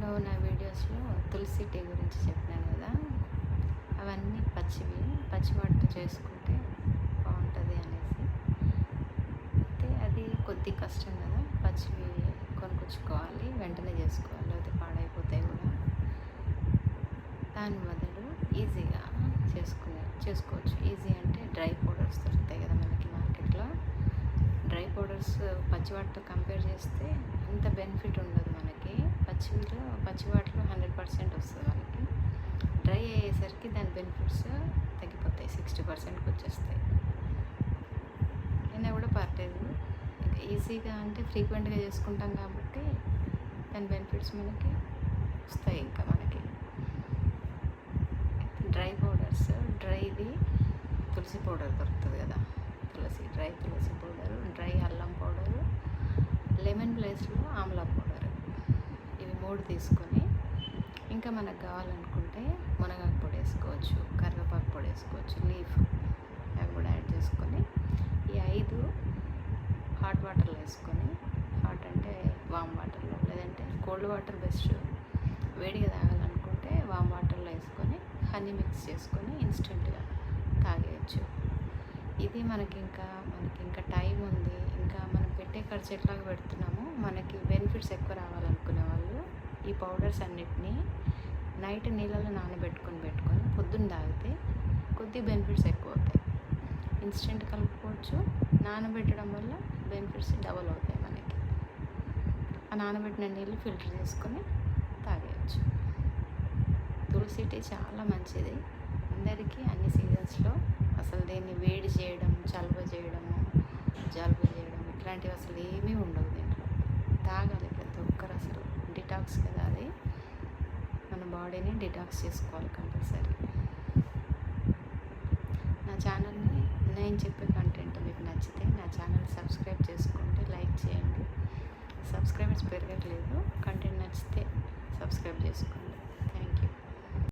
గతంలో నా వీడియోస్లో తులసి టీ గురించి చెప్పాను కదా, అవన్నీ పచ్చి వాటితో చేసుకుంటే బాగుంటుంది అనేసి. అయితే అది కొద్ది కష్టం కదా, పచ్చివి కొనుక్కొచ్చుకోవాలి, వెంటనే చేసుకోవాలి, లేకపోతే పాడైపోతాయి కూడా. దాని బదులు ఈజీగా చేసుకోవచ్చు. ఈజీ అంటే డ్రై పౌడర్స్ దొరుకుతాయి కదా మనకి మార్కెట్లో. డ్రై పౌడర్స్ పచ్చి వాటితో కంపేర్ చేస్తే అంత బెనిఫిట్ ఉండదు మనకి. పచ్చి వాటిలో 100% వస్తుంది మనకి. డ్రై అయ్యేసరికి దాని బెనిఫిట్స్ తగ్గిపోతాయి, 60%కి వచ్చేస్తాయి. అయినా కూడా పర్లేదు, ఇంకా ఈజీగా అంటే ఫ్రీక్వెంట్గా చేసుకుంటాం కాబట్టి దాని బెనిఫిట్స్ మనకి వస్తాయి. ఇంకా మనకి డ్రై పౌడర్స్, డ్రైది తులసి పౌడర్ దొరుకుతుంది కదా, డ్రై తులసి పౌడరు, డ్రై అల్లం పౌడరు, లెమన్ ప్లేస్లో ఆమ్లా పౌడరు, ఇవి 3 తీసుకొని, ఇంకా మనకు కావాలనుకుంటే మునగాకు పొడి వేసుకోవచ్చు, కరివేపాకు పొడి వేసుకోవచ్చు, లీఫ్ అవి కూడా యాడ్ చేసుకొని, ఈ 5 హాట్ వాటర్లో వేసుకొని, హాట్ అంటే వామ్ వాటర్లో, లేదంటే కోల్డ్ వాటర్ బెస్ట్. వేడిగా తాగాలనుకుంటే వామ్ వాటర్లో వేసుకొని హనీ మిక్స్ చేసుకొని ఇన్స్టెంట్గా తాగేయచ్చు. ఇది మనకి ఇంకా టైం ఉంది, ఇంకా మనం పెట్టే ఖర్చు ఎట్లాగ పెడుతున్నామో మనకి బెనిఫిట్స్ ఎక్కువ రావాలనుకునే వాళ్ళు ఈ పౌడర్స్ అన్నిటినీ నైట్ నీళ్ళలో నానబెట్టుకొని పొద్దున్న తాగితే కొద్ది బెనిఫిట్స్ ఎక్కువ అవుతాయి. ఇన్స్టెంట్ కలుపుకోవచ్చు, నానబెట్టడం వల్ల బెనిఫిట్స్ డబల్ అవుతాయి మనకి. ఆ నానబెట్టిన నీళ్ళు ఫిల్టర్ చేసుకొని తాగేయచ్చు. తులసి టీ చాలా మంచిది అందరికీ, అన్ని సీజన్స్లో. అసలు దీన్ని వేడి చేయడం, జలుబు చేయడం ఇట్లాంటివి అసలు ఏమీ ఉండవు దీంట్లో. తాగాలి ప్రతి ఒక్కరు, అసలు డిటాక్స్ కదా అది, మన బాడీని డిటాక్స్ చేసుకోవాలి కంపల్సరీ. నా ఛానల్ని, నేను చెప్పే కంటెంట్ మీకు నచ్చితే నా ఛానల్ సబ్స్క్రైబ్ చేసుకోండి, లైక్ చేయండి. సబ్స్క్రైబర్స్ పెరగట్లేదు, కంటెంట్ నచ్చితే సబ్స్క్రైబ్ చేసుకోండి.